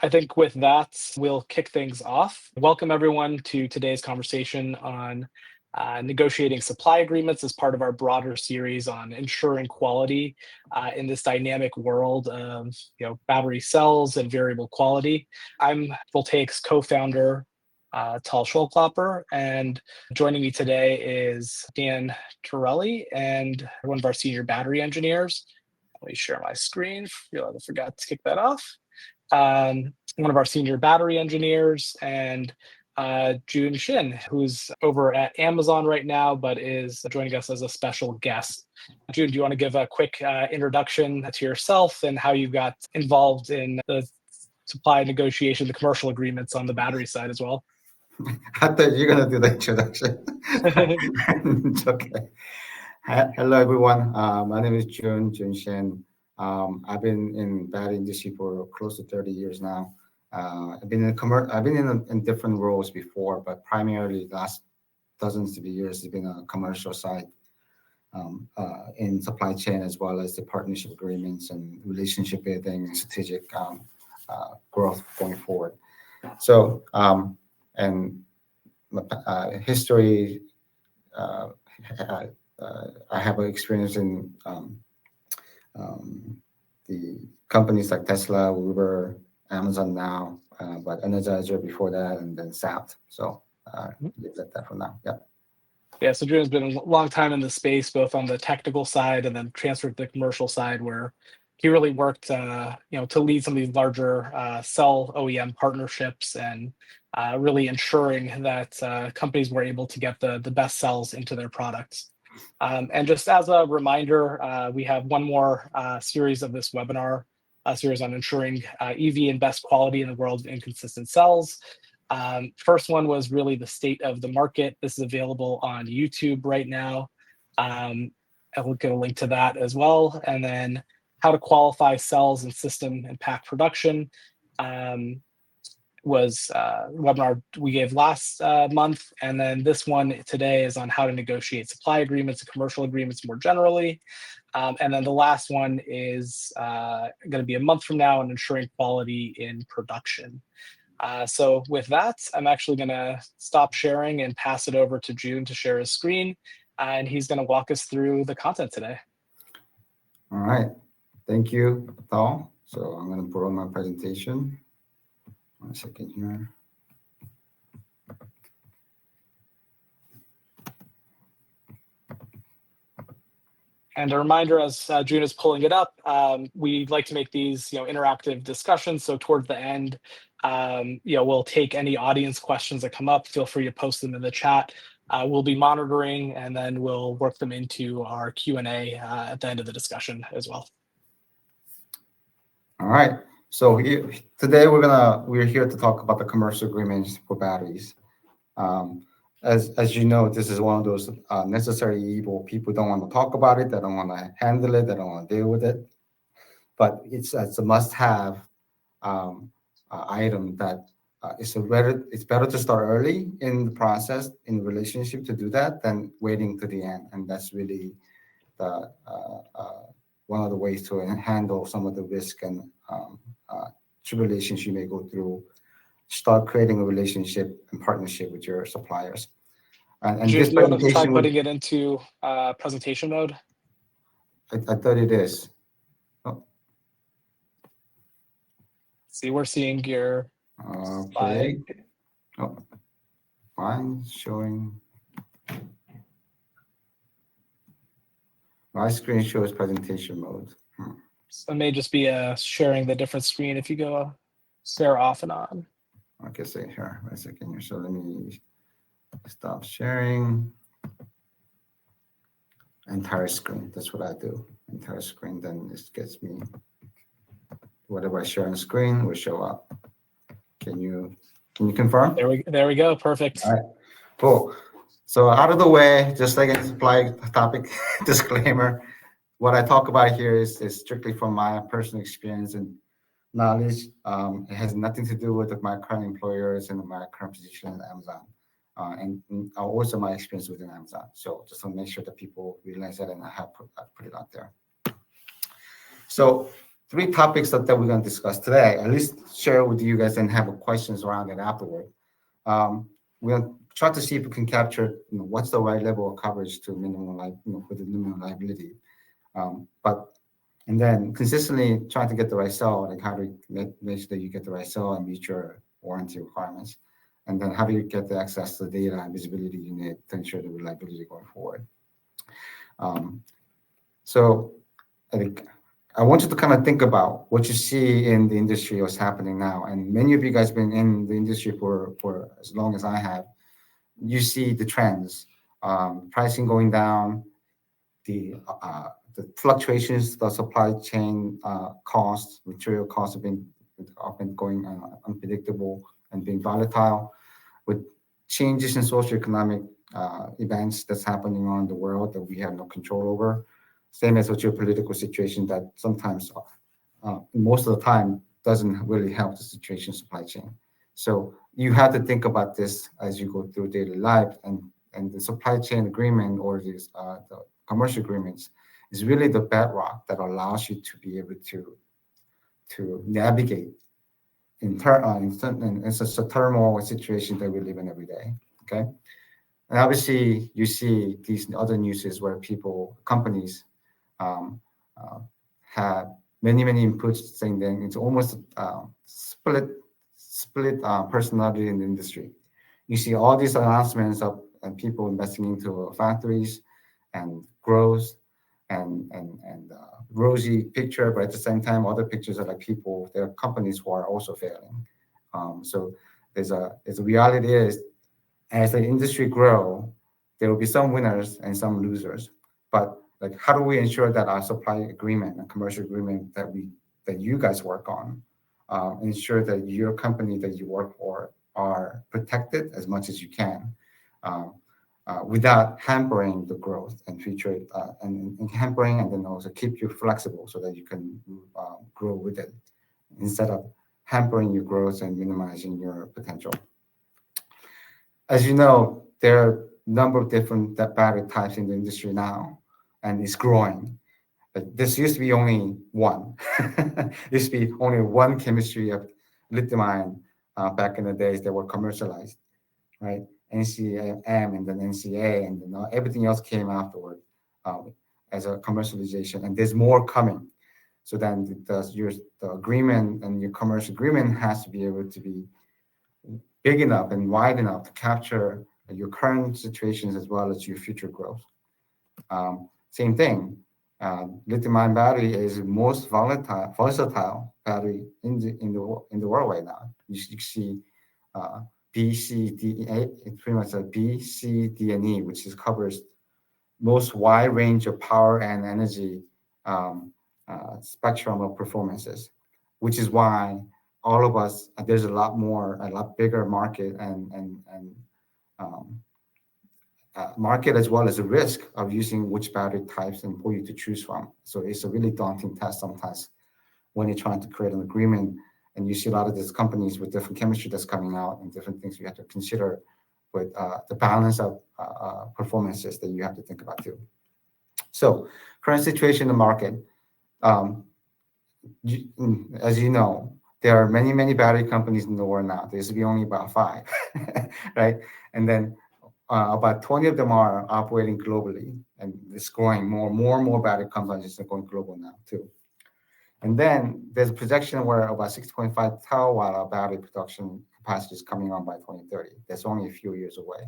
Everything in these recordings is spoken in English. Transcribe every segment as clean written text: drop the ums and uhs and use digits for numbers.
I think with that, we'll kick things off. Welcome everyone to today's conversation on negotiating supply agreements as part of our broader series on ensuring quality in this dynamic world of battery cells and variable quality. I'm Voltaic's co-founder, Tal Scholklopper, and joining me today is Dan Torelli and one of our senior battery engineers. Let me share my screen. I forgot to kick that off. One of our senior battery engineers, and Jun Shin, who's over at Amazon right now, but is joining us as a special guest. Jun, do you want to give a quick introduction to yourself and how you got involved in the supply negotiation, the commercial agreements on the battery side as well? I thought you were going to do the introduction. It's okay. Hello, everyone. My name is Jun Shen. I've been in battery industry for close to 30 years now. I've been in different roles before, but primarily the last dozens of years has been a commercial side in supply chain, as well as the partnership agreements and relationship building and strategic growth going forward. So, and history, I have experience in the companies like Tesla, Uber, Amazon now, but Energizer before that, and then SAP. So leave that for now. Yeah. Yeah, so Jun has been a long time in the space, both on the technical side and then transferred to the commercial side, where he really worked, to lead some of these larger cell OEM partnerships and really ensuring that companies were able to get the best cells into their products. And just as a reminder, we have one more series of this webinar, a series on ensuring EV and best quality in the world of inconsistent cells. First one was really the state of the market. This is available on YouTube right now. I will get a link to that as well. And then how to qualify cells and system and pack production was a webinar we gave last month. And then this one today is on how to negotiate supply agreements and commercial agreements more generally. And then the last one is going to be a month from now on ensuring quality in production. So with that, I'm actually going to stop sharing and pass it over to Jun to share his screen. And he's going to walk us through the content today. All right. Thank you, Tal. So I'm going to put on my presentation. 1 second here. And a reminder, as Jun is pulling it up, we like to make these interactive discussions. So towards the end, we'll take any audience questions that come up. Feel free to post them in the chat. We'll be monitoring, and then we'll work them into our Q&A at the end of the discussion as well. All right. So today we're here to talk about the commercial agreements for batteries. As you know, this is one of those necessary evil. People don't want to talk about it. They don't want to handle it. They don't want to deal with it. But it's a must-have item that it's better to start early in the process in the relationship to do that than waiting to the end. And that's really the one of the ways to handle some of the risk and tribulations you may go through. Start creating a relationship and partnership with your suppliers. And Jun, this do you want to try presentation putting it into presentation mode? I thought it is. Oh. See, we're seeing your okay. Slide. Oh, mine showing. My screen shows presentation mode. So it may just be sharing the different screen if you go share off and on. Okay, so here, 1 second here. So let me stop sharing. Entire screen. That's what I do. Entire screen. Then this gets me whatever I share on the screen will show up. Can you confirm? There we go. Perfect. All right. Cool. So out of the way, just like a supply topic disclaimer, what I talk about here is strictly from my personal experience and knowledge. It has nothing to do with my current employers and my current position at Amazon, and also my experience within Amazon. So just to make sure that people realize that, and I have put it out there. So three topics that we're going to discuss today. At least share with you guys and have questions around it afterward. We're going to try to see if we can capture, what's the right level of coverage to minimum, for the minimum liability. But and then consistently trying to get the right cell, like how do you make sure that you get the right cell and meet your warranty requirements, and then how do you get the access to the data and visibility you need to ensure the reliability going forward. Um, so I think I want you to kind of think about what you see in the industry, what's happening now. And many of you guys been in the industry for as long as I have. You see the trends, pricing going down, the fluctuations, the supply chain costs, material costs have been often going unpredictable and being volatile, with changes in socioeconomic events that's happening around the world that we have no control over. Same as a geopolitical situation that sometimes, most of the time, doesn't really help the situation supply chain. So you have to think about this as you go through daily life, and the supply chain agreement or the commercial agreements is really the bedrock that allows you to be able to navigate in such a turmoil situation that we live in every day. Okay, and obviously you see these other newses where companies um, uh, have many inputs saying that it's almost split personality in the industry. You see all these announcements of people investing into factories and growth and rosy picture, but at the same time, other pictures are like people, there are companies who are also failing. So there's a reality is as the industry grow, there will be some winners and some losers. But like, how do we ensure that our supply agreement and commercial agreement that you guys work on, ensure that your company that you work for are protected as much as you can, um, without hampering the growth and future, and hampering, and then also keep you flexible so that you can grow with it instead of hampering your growth and minimizing your potential. As you know, there are a number of different battery types in the industry now, and it's growing. But this used to be only one. Used to be only one chemistry of lithium ion back in the days that were commercialized, right? NCM and then NCA, and then everything else came afterward um, as a commercialization, and there's more coming. So then the agreement and your commercial agreement has to be able to be big enough and wide enough to capture your current situations as well as your future growth. Same thing. Lithium-ion battery is the most versatile battery in the world right now. You see B, C, D, E, A. It's pretty much a B, C, D, and E, which covers most wide range of power and energy spectrum of performances, which is why all of us, there's a lot bigger market and um, market as well as a risk of using which battery types and for you to choose from. So it's a really daunting task sometimes when you're trying to create an agreement and you see a lot of these companies with different chemistry that's coming out and different things you have to consider with the balance of performances that you have to think about too. So current situation in the market, um, as you know, there are many battery companies in the world now. There used to be only about five, right? And then about 20 of them are operating globally, and it's growing more battery companies are going global now too. And then there's a projection where about 6.5 terawatt hour battery production capacity is coming on by 2030. That's only a few years away.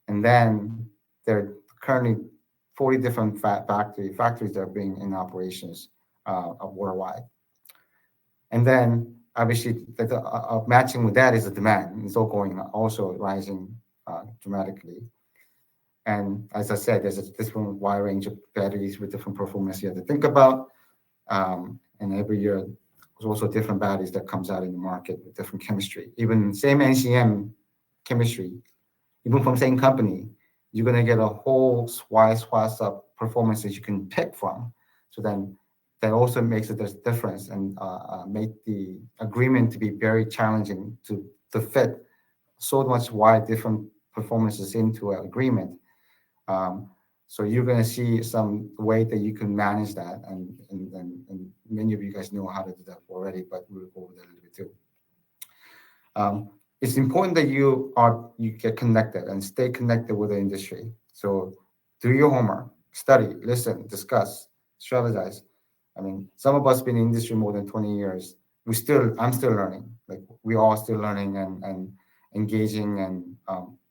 And then there are currently 40 different factories that are being in operations worldwide. And then obviously matching with that is the demand. It's all going also rising dramatically. And as I said, there's a different wide range of batteries with different performance you have to think about. And every year, there's also different batteries that comes out in the market with different chemistry. Even same NCM chemistry, even from same company, you're gonna get a whole wide swath of performances you can pick from. So then that also makes a difference and make the agreement to be very challenging to fit so much wide different performances into an agreement. Um, So you're going to see some way that you can manage that, and many of you guys know how to do that already, but we'll go over that a little bit too. It's important that you get connected and stay connected with the industry. So do your homework, study, listen, discuss, strategize. I mean, some of us been in the industry more than 20 years. I'm still learning. Like we all still learning and engaging and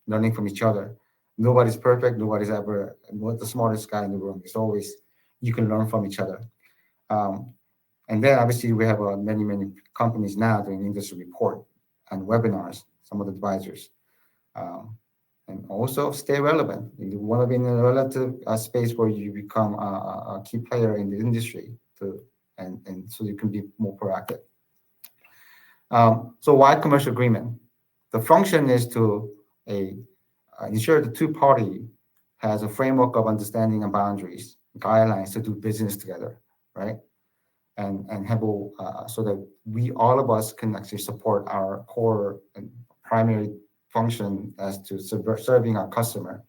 learning from each other. Nobody's perfect. Nobody's ever the smartest guy in the room. It's always you can learn from each other. Um, and then obviously we have many companies now doing industry report and webinars. Some of the advisors, and also stay relevant. You want to be in a relative space where you become a key player in the industry and so you can be more proactive. So why commercial agreement? The function is to ensure the two party has a framework of understanding and boundaries, guidelines to do business together, right? And have so that we all of us can actually support our core and primary function as to serving our customer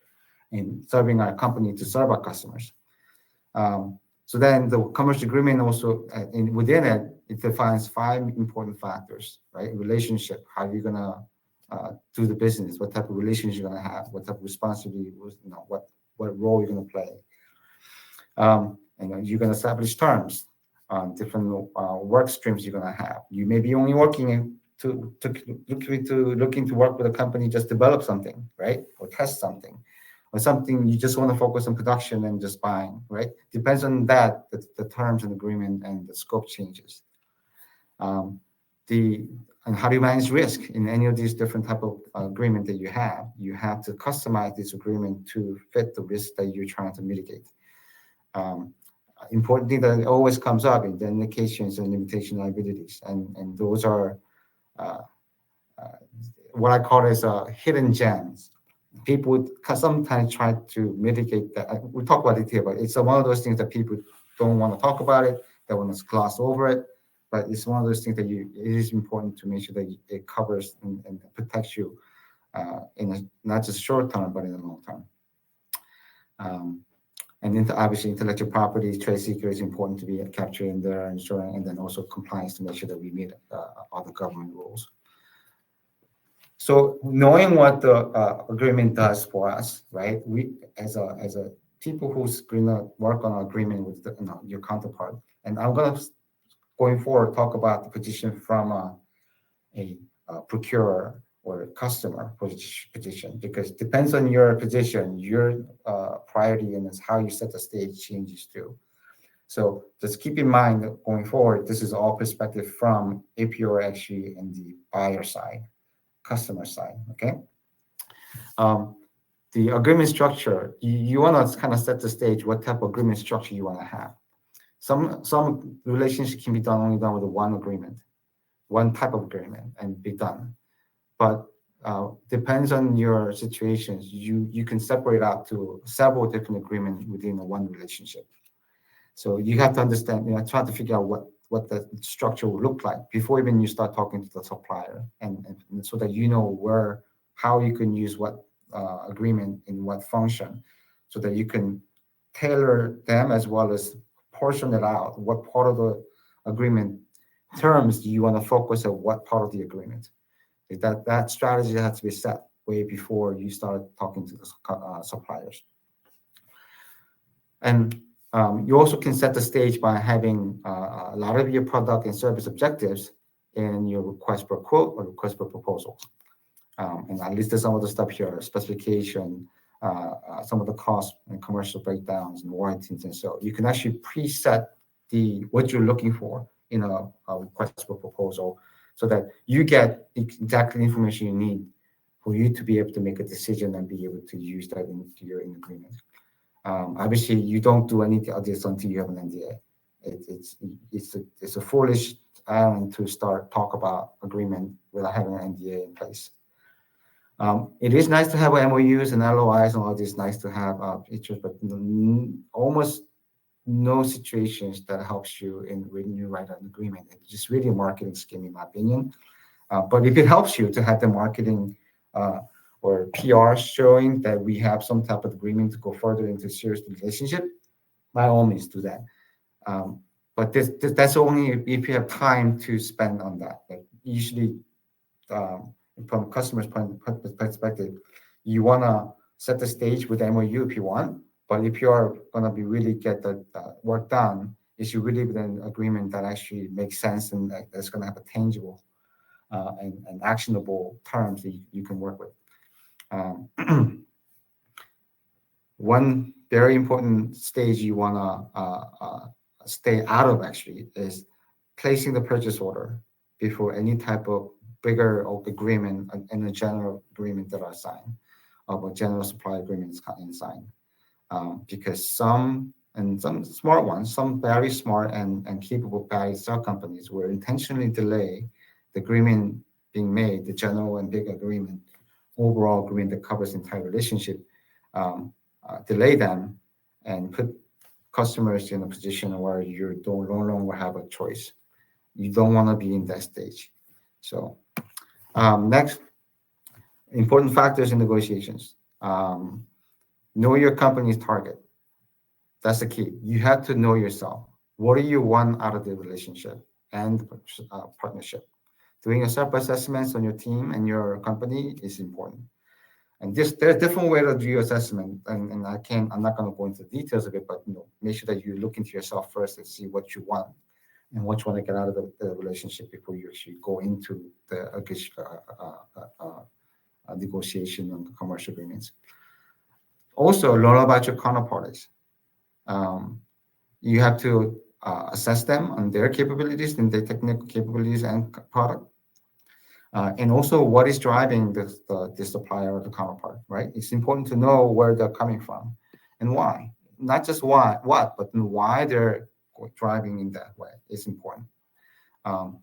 and serving our company to serve our customers. So then the commercial agreement also within it, it defines 5 important factors, right? Relationship, how you're gonna do the business, what type of relationship you're gonna have, what type of responsibility, what role you're gonna play. And you're gonna establish terms on different work streams you're gonna have. You may be only working looking to work with a company, just develop something, right? Or test something. Or something you just want to focus on production and just buying, right? Depends on that, the terms and agreement and the scope changes. And how do you manage risk in any of these different type of agreement that you have? You have to customize this agreement to fit the risk that you're trying to mitigate. Important thing that always comes up in the indications and limitation liabilities, and those are what I call as hidden gems. People sometimes try to mitigate that. We talk about it here, but it's one of those things that people don't want to talk about it. They want to gloss over it. But it's one of those things that it is important to make sure that it covers and protects you not just short term, but in the long term. And obviously, intellectual property, trade secret is important to be captured in there, ensuring, and then also compliance to make sure that we meet all the government rules. So knowing what the agreement does for us, right? We as a people who's gonna work on an agreement with your counterpart, and I'm gonna going forward talk about the position from a procurer or a customer position, because it depends on your position, your priority, and it's how you set the stage changes too. So just keep in mind that going forward, this is all perspective from APO actually and the buyer side, customer side, okay? The agreement structure, you want to kind of set the stage, what type of agreement structure you want to have. Some relationship can be only done with one agreement, one type of agreement, and be done. But depends on your situations, you can separate out to several different agreements within one relationship. So you have to understand, try to figure out what the structure will look like before even you start talking to the supplier, and so that you know how you can use what agreement in what function, so that you can tailor them as well as portion it out. What part of the agreement terms do you want to focus on? What part of the agreement? That strategy has to be set way before you start talking to the suppliers. And you also can set the stage by having a lot of your product and service objectives in your request for quote or request for proposal. And I listed some of the stuff here: specification, some of the costs and commercial breakdowns and warranties, and so you can actually preset what you're looking for in a request for proposal, so that you get exactly the information you need for you to be able to make a decision and be able to use that into your agreement. Obviously, you don't do anything of this until you have an NDA. It's a foolish island to start talk about agreement without having an NDA in place. It is nice to have MOUs and LOIs and all this nice to have features, but almost no situations that helps you when you write an agreement. It's just really a marketing scheme, in my opinion. But if it helps you to have the marketing or PR showing that we have some type of agreement to go further into a serious relationship, by all means do that. Um, but that's only if you have time to spend on that. Like usually, um, from customer's perspective, you want to set the stage with MOU if you want, but if you are going to be really get the work done, you should really be an agreement that actually makes sense and that's going to have a tangible and actionable terms that you can work with. Um, One very important stage you want to stay out of actually is placing the purchase order before any type of bigger agreement and a general agreement that are signed, or a general supply agreement is signed. Because some smart ones, some very smart and capable battery cell companies will intentionally delay the agreement being made, the general and big agreement, overall agreement that covers the entire relationship, um, delay them and put customers in a position where you don't no longer have a choice. You don't want to be in that stage. So next, important factors in negotiations. Know your company's target. That's the key. You have to know yourself. What do you want out of the relationship and partnership? Doing a self-assessments on your team and your company is important. And there's different way to do your assessment, and I'm not going to go into the details of it, but make sure that you look into yourself first and see what you want and what you want to get out of the relationship before you actually go into the negotiation on the commercial agreements. Also, learn about your counterparties. Um, you have to assess them on their capabilities and their technical capabilities and product. And also what is driving the supplier or the counterpart, right? It's important to know where they're coming from and why. Not just what, but why they're driving in that way is important. Um,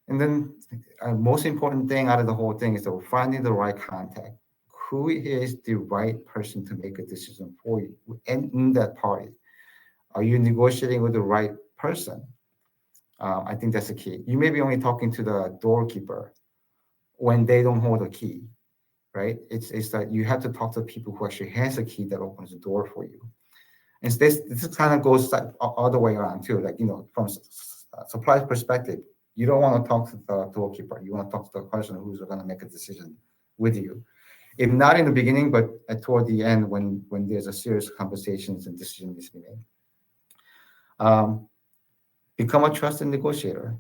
and then most important thing out of the whole thing is that finding the right contact. Who is the right person to make a decision for you and in that party? Are you negotiating with the right person? I think that's the key. You may be only talking to the doorkeeper when they don't hold a key, right? It's that you have to talk to people who actually has a key that opens the door for you. And this kind of goes all the way around too. Like from supply perspective, you don't want to talk to the doorkeeper. You want to talk to the person who's going to make a decision with you. If not in the beginning, but toward the end, when there's a serious conversations and decision needs to be made. Become a trusted negotiator.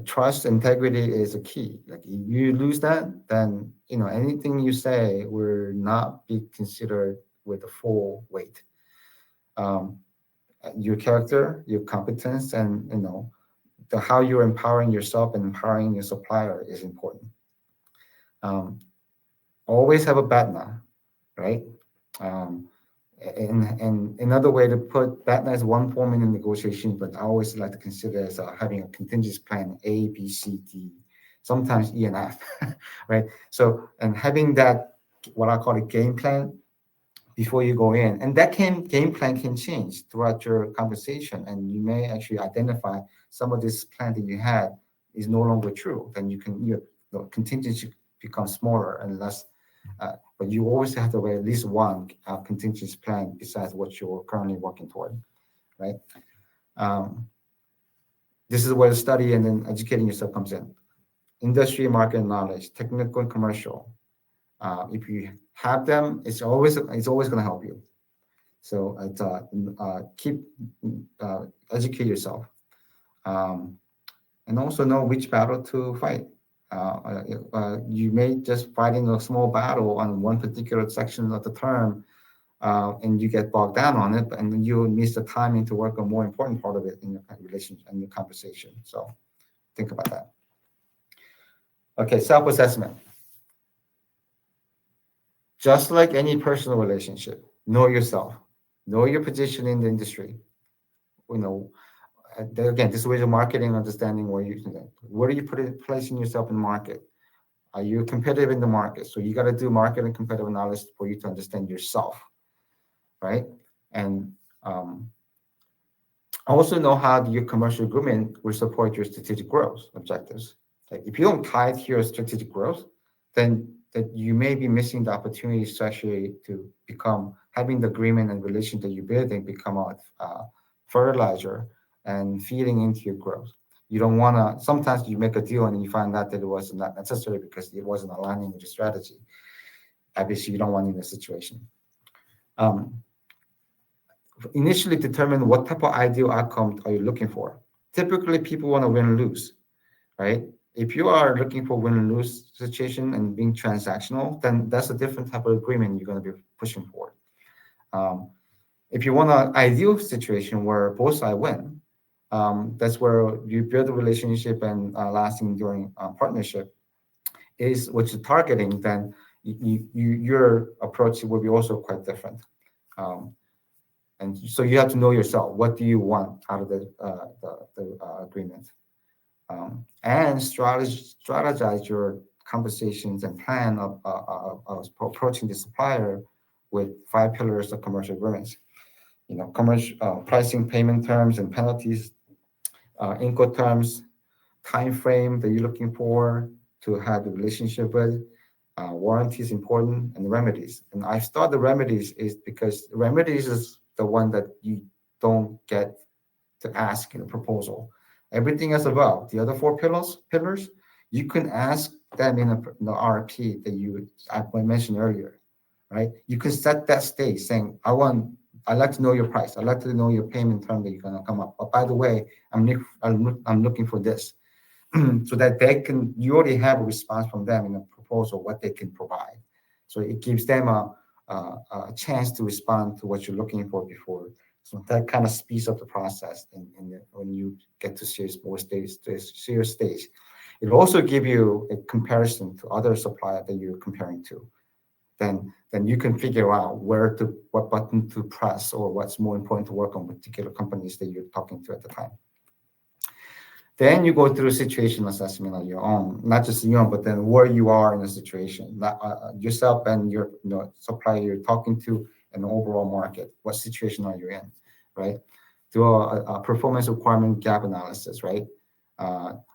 Trust integrity is a key. Like if you lose that, then anything you say will not be considered with the full weight. Um, your character, your competence, and the how you're empowering yourself and empowering your supplier is important. Um, Always have a BATNA, right? Um, and another way to put BATNA is one form in the negotiation, but I always like to consider as having a contingency plan A, B, C, D, sometimes E and F, right? So, and having that, what I call a game plan before you go in, and that game plan can change throughout your conversation, and you may actually identify some of this plan that you had is no longer true. Then your contingency becomes smaller and less. But you always have to have at least one contingency plan besides what you're currently working toward, right? Um, this is where the study and then educating yourself comes in. Industry, market knowledge, technical and commercial. If you have them, it's always going to help you. So keep educate yourself, and also know which battle to fight. You may just fighting a small battle on one particular section of the term, and you get bogged down on it, and you miss the timing to work on more important part of it in your relationship and your conversation. So think about that. Okay, self-assessment. Just like any personal relationship, know yourself, know your position in the industry. Again, this is where the marketing understanding where are you placing yourself in market? Are you competitive in the market? So you got to do market and competitive analysis for you to understand yourself, right? And also know how your commercial agreement will support your strategic growth objectives. Like if you don't tie it to your strategic growth, then that you may be missing the opportunities to actually to become having the agreement and relation that you're building become a fertilizer and feeding into your growth. You don't want to. Sometimes you make a deal and you find out that it was not necessary because it wasn't aligning with your strategy. Obviously, you don't want in this situation. Um, Initially, determine what type of ideal outcome are you looking for. Typically, people want to win lose, right? If you are looking for win and lose situation and being transactional, then that's a different type of agreement you're going to be pushing for. Um, if you want an ideal situation where both sides win, that's where you build a relationship and lasting enduring partnership is what you're targeting. Then your approach will be also quite different. Um, and so you have to know yourself. What do you want out of the agreement? And strategize your conversations and plan of approaching the supplier with 5 pillars of commercial agreements. Commercial pricing, payment terms, and penalties, Incoterms, time frame that you're looking for to have the relationship with. Warranty is important, and remedies. And I start the remedies is because remedies is the one that you don't get to ask in a proposal. Everything else above the other 4 pillars, you can ask them in the RFP that I mentioned earlier, right? You can set that stage saying, I'd like to know your price. I'd like to know your payment term that you're gonna come up. But by the way, I'm looking for this, so that you already have a response from them in a proposal what they can provide. So it gives them a chance to respond to what you're looking for before. So that kind of speeds up the process when you get to serious stage. It'll also give you a comparison to other supplier that you're comparing to. Then you can figure out what button to press or what's more important to work on particular companies that you're talking to at the time. Then you go through situation assessment on your own, not just your own, but then where you are in the situation, yourself and your supplier you're talking to, and the overall market. What situation are you in, right? Do a performance requirement gap analysis, right?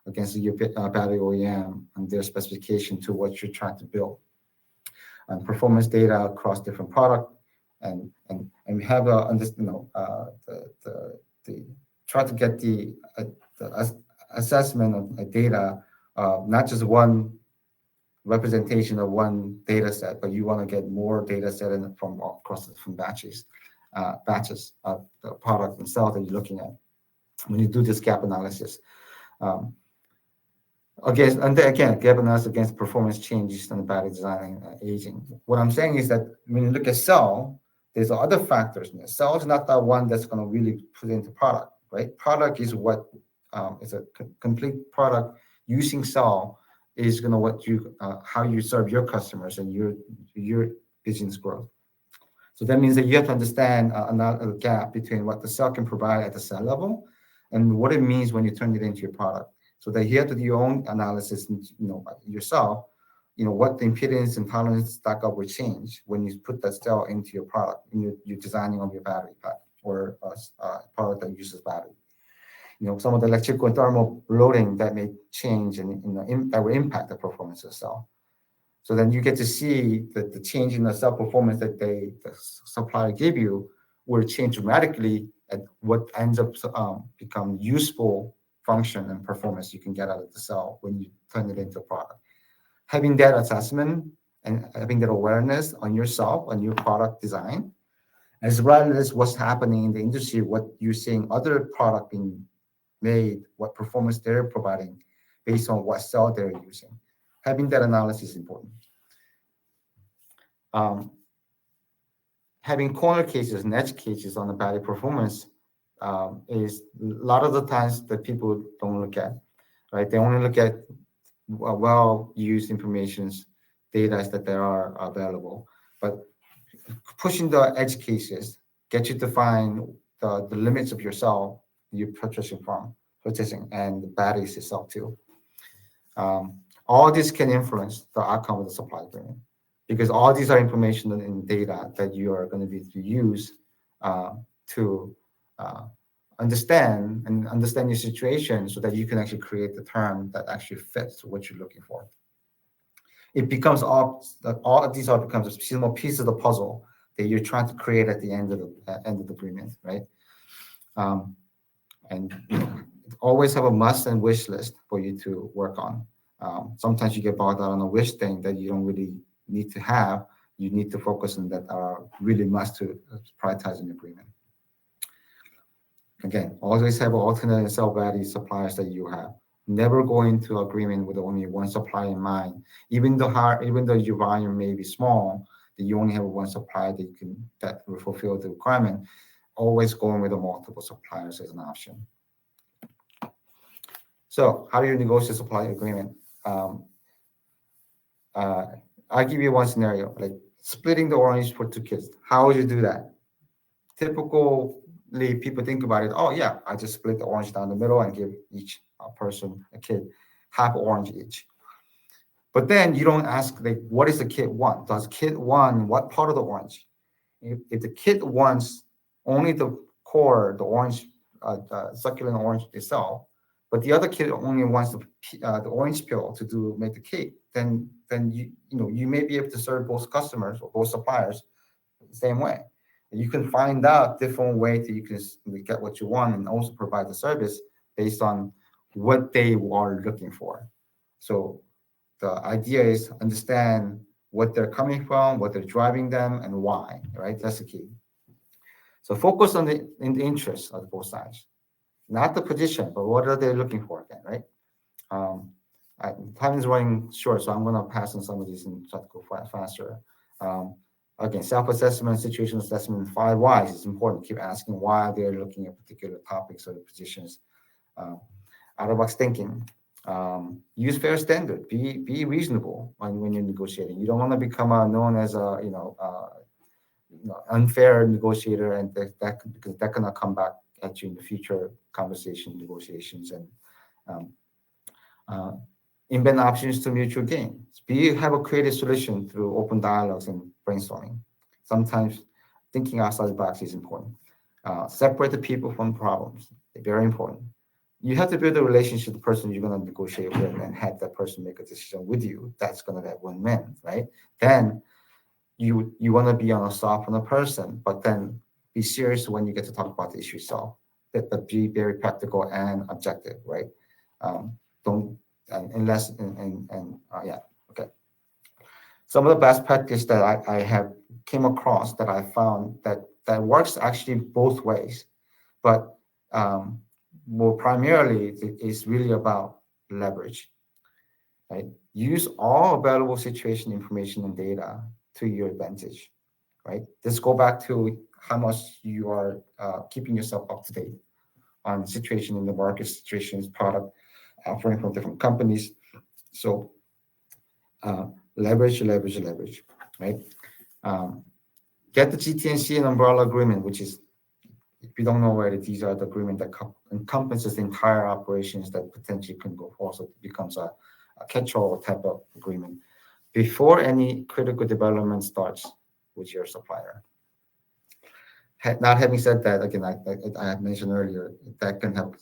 Against your battery OEM and their specification to what you're trying to build. And performance data across different product, and we have the try to get the assessment of data, not just one representation of one data set, but you want to get more data set from across from batches of the product themselves that you're looking at when you do this gap analysis. Again, gap analysis against performance changes in the battery design and aging. What I'm saying is that when you look at cell, there's other factors in there. Cell is not the one that's going to really put into product, right? Product is what is a complete product. Using cell is going to how you serve your customers and your business growth. So that means that you have to understand another gap between what the cell can provide at the cell level and what it means when you turn it into your product. So that you have to do your own analysis, yourself, what the impedance and tolerance stack up will change when you put that cell into your product and you're designing on your battery pack or a product that uses battery. Some of the electrical and thermal loading that may change and that will impact the performance of the cell. So then you get to see that the change in the cell performance that the supplier give you will change dramatically at what ends up become useful function and performance you can get out of the cell when you turn it into a product. Having that assessment and having that awareness on yourself, on your product design, as well as what's happening in the industry, what you're seeing other product being made, what performance they're providing based on what cell they're using. Having that analysis is important. Having corner cases and edge cases on the battery performance is a lot of the times that people don't look at, right? They only look at well-used informations, data that there are available, but pushing the edge cases get you to find the limits of your cell you're purchasing and the batteries itself too. All this can influence the outcome of the supply agreement because all these are information and data that you are going to be to use to understand your situation so that you can actually create the term that actually fits what you're looking for. it becomes all of these all becomes a small piece of the puzzle that you're trying to create at the end of the agreement, right? Um, and always have a must and wish list for you to work on. Sometimes you get bogged down on a wish thing that you don't really need to have. You need to focus on that are really must to prioritize an agreement. Again, always have alternate and sell-value suppliers that you have. Never go into agreement with only one supplier in mind. Even though your volume may be small, that you only have one supplier that will fulfill the requirement. Always going with the multiple suppliers as an option. So, how do you negotiate supply agreement? Um, uh, I'll give you one scenario, like splitting the orange for two kids. How would you do that? Typically, people think about it. Oh yeah, I just split the orange down the middle and give each person a kid half orange each. But then you don't ask like, what does the kid want? Does kid want what part of the orange? If the kid wants only the core, the orange, succulent orange itself, but the other kid only wants the orange peel to make the cake, then you may be able to serve both customers or both suppliers the same way. You can find out different ways that you can get what you want and also provide the service based on what they are looking for. So the idea is understand what they're coming from, what they're driving them, and why. Right, that's the key. So focus on the interests of both sides, not the position, but what are they looking for again, right? Um, Time is running short, so I'm going to pass on some of these and try to go faster. Um, Again, self-assessment, situation assessment, 5 whys is important. Keep asking why they're looking at particular topics or positions. Uh, Out-of-box thinking. Use fair standard. Be reasonable when you're negotiating. You don't want to become known as a unfair negotiator, and because that cannot come back at you in the future conversation negotiations and um, uh, invent options to mutual gain. Have a creative solution through open dialogues and brainstorming. Sometimes thinking outside the box is important. Separate the people from problems. Very important. You have to build a relationship with the person you're going to negotiate with and have that person make a decision with you. That's going to be win-win, right? Then you want to be on a soft on a person, but then be serious when you get to talk about the issue itself. But be very practical and objective, right? Don't unless and yeah, okay. Some of the best practice that I have came across that I found that works actually both ways, but more primarily it is really about leverage, right? Use all available situation information and data to your advantage, right? Let's go back to how much you are keeping yourself up to date on situation in the market, situations, product offering from different companies. So uh, leverage, right? Um, get the GTNC and umbrella agreement, which is, if you don't know where these are, the agreement that encompasses the entire operations that potentially can go forward. So it becomes a catch-all type of agreement before any critical development starts with your supplier. Not having said that, again, I had mentioned earlier that can have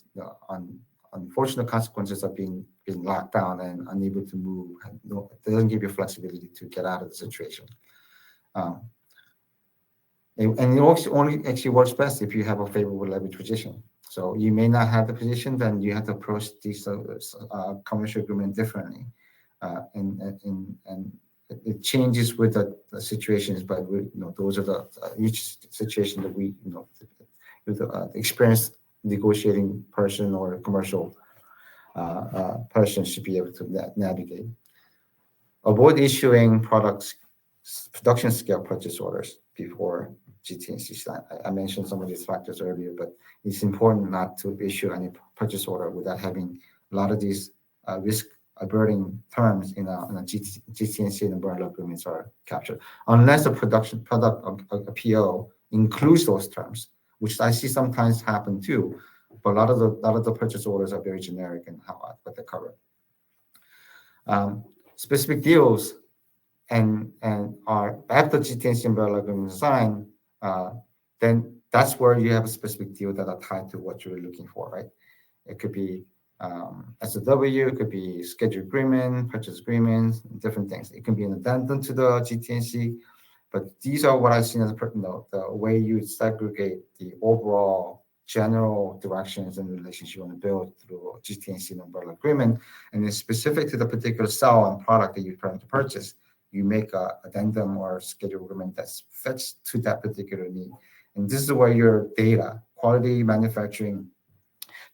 unfortunate consequences of being locked down and unable to move. It doesn't give you flexibility to get out of the situation. Um, and it also only actually works best if you have a favorable leverage position. So you may not have the position, then you have to approach these commercial agreement differently, and it changes with the situations. But those are the each situation that we with the experienced negotiating person or commercial person should be able to navigate. Avoid issuing production scale purchase orders before GTNC sign. I mentioned some of these factors earlier, but it's important not to issue any purchase order without having a lot of these risk averting terms in a GTNC and umbrella agreements are captured, unless the product of a PO includes those terms, which I see sometimes happen too. But a lot of the purchase orders are very generic in what they cover. Specific deals and are after GTNC umbrella agreement signed, then that's where you have a specific deal that are tied to what you're looking for, right? It could be SOW, it could be schedule agreement, purchase agreements, different things. It can be an addendum to the GTNC, but these are what I've seen as the way you segregate the overall general directions and relationship you want to build through GTNC and umbrella agreement, and then specific to the particular cell and product that you're trying to purchase, you make a addendum or schedule agreement that fits to that particular need. And this is where your data, quality manufacturing,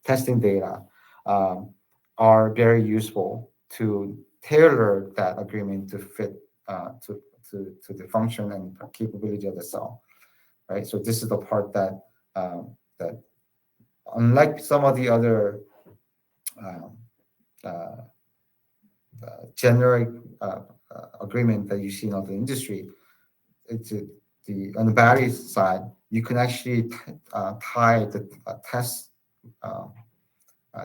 testing data, are very useful to tailor that agreement to fit to the function and capability of the cell, right? So this is the part that unlike some of the other um, uh, generic agreement that you see in other industry, it's the on the battery side, you can actually tie the test uh,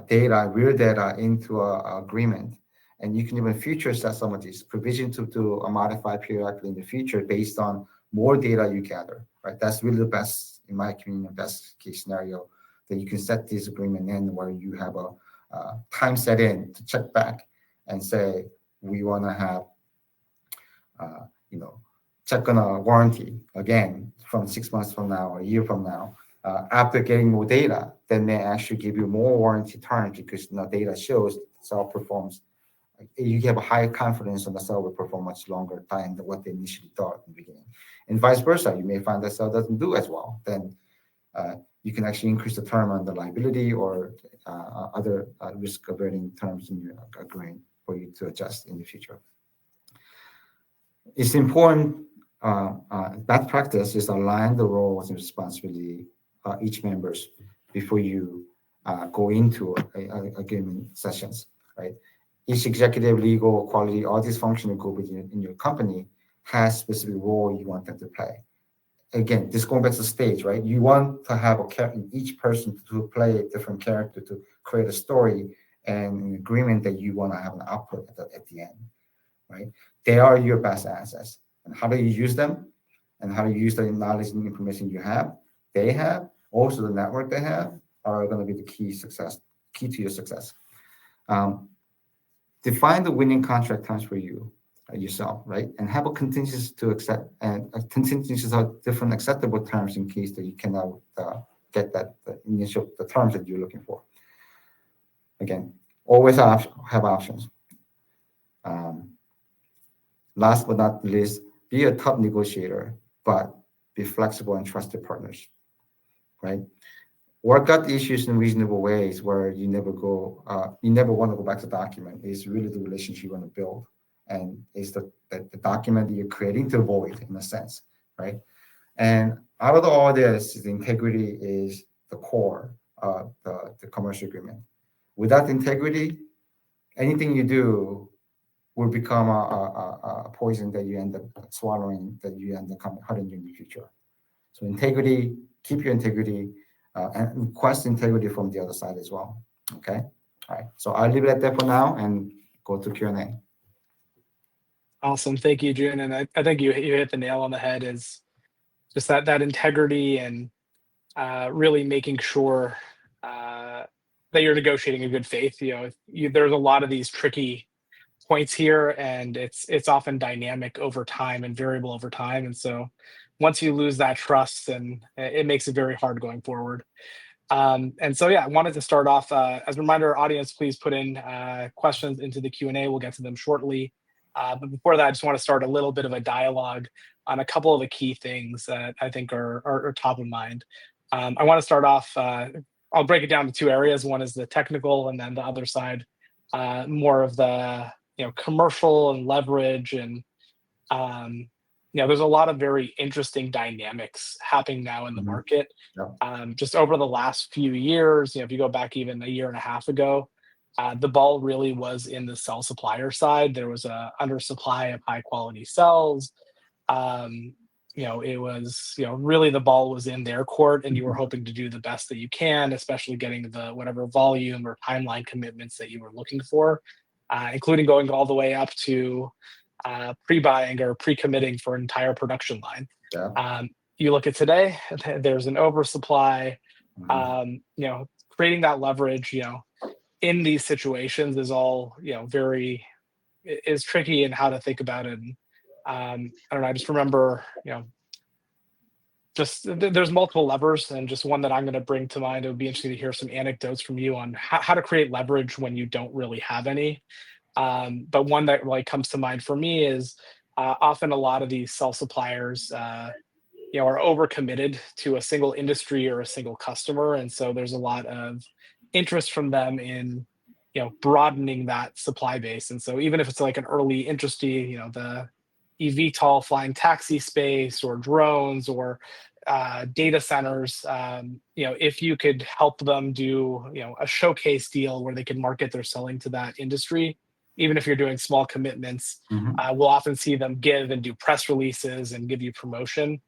data, real data into a agreement. And you can even future set some of these provision to modify periodically in the future based on more data you gather, right? That's really the best, in my opinion, the best case scenario that you can set this agreement in where you have a time set in to check back and say, we want to have, uh, you know, check on a warranty again from 6 months from now or a year from now. After getting more data, then they actually give you more warranty terms because the data shows the cell performs. You have a high confidence on the cell will perform much longer time than what they initially thought in the beginning. And vice versa, you may find the cell doesn't do as well. Then you can actually increase the term on the liability or other risk averting terms in your agreement for you to adjust in the future. It's important. Best practice is align the roles and responsibility each members before you go into agreement sessions, right? Each executive, legal, quality, all these functional group in your company has specific role you want them to play. Again, this going back to the stage, right? You want to have each person to play a different character to create a story and an agreement that you want to have an output at the end, right? They are your best assets. And how do you use them? And how do you use the knowledge and information you have, they have, also the network they have, are going to be the key to your success. Define the winning contract terms for you yourself, right? And have a contingency to accept and contingencies of different acceptable terms in case that you cannot get the terms that you're looking for. Again, always have options. Last but not least, be a top negotiator, but be flexible and trusted partners, right? Work out the issues in reasonable ways where you never want to go back to the document. Is really the relationship you want to build, and is the document that you're creating to avoid, in a sense, right? And out of all this, the integrity is the core of the commercial agreement. Without integrity, anything you do will become a poison that you end up swallowing, that you end up hurting you in the future. So integrity, keep your integrity, and request integrity from the other side as well. Okay. All right. So I'll leave it at that for now and go to Q&A. Awesome. Thank you, June. And I think you hit the nail on the head, is just that integrity and really making sure that you're negotiating in good faith. There's a lot of these tricky points here, and it's often dynamic over time and variable over time. And so once you lose that trust, then it makes it very hard going forward. And so, yeah, I wanted to start off as a reminder, audience, please put in questions into the Q&A. We'll get to them shortly. But before that, I just want to start a little bit of a dialogue on a couple of the key things that I think are top of mind. I want to start off, I'll break it down to two areas. One is the technical, and then the other side, more of the commercial and leverage. And there's a lot of very interesting dynamics happening now in the market. Yeah. Just over the last few years, if you go back even a year and a half ago, the ball really was in the cell supplier side. There was a undersupply of high quality cells. It was, really the ball was in their court, and you were hoping to do the best that you can, especially getting the whatever volume or timeline commitments that you were looking for, including going all the way up to pre-buying or pre-committing for an entire production line. Yeah. You look at today, there's an oversupply. Mhm. Creating that leverage, in these situations is all, very is tricky in how to think about it. And I don't know. I just remember, just there's multiple levers, and just one that I'm going to bring to mind. It would be interesting to hear some anecdotes from you on how to create leverage when you don't really have any. But one that like comes to mind for me is often a lot of these self suppliers. Are overcommitted to a single industry or a single customer, and so there's a lot of interest from them in broadening that supply base. And so even if it's like an early industry, the eVTOL flying taxi space or drones or data centers, if you could help them do a showcase deal where they can market their selling to that industry, even if you're doing small commitments, Mhm. we'll often see them give and do press releases and give you promotion,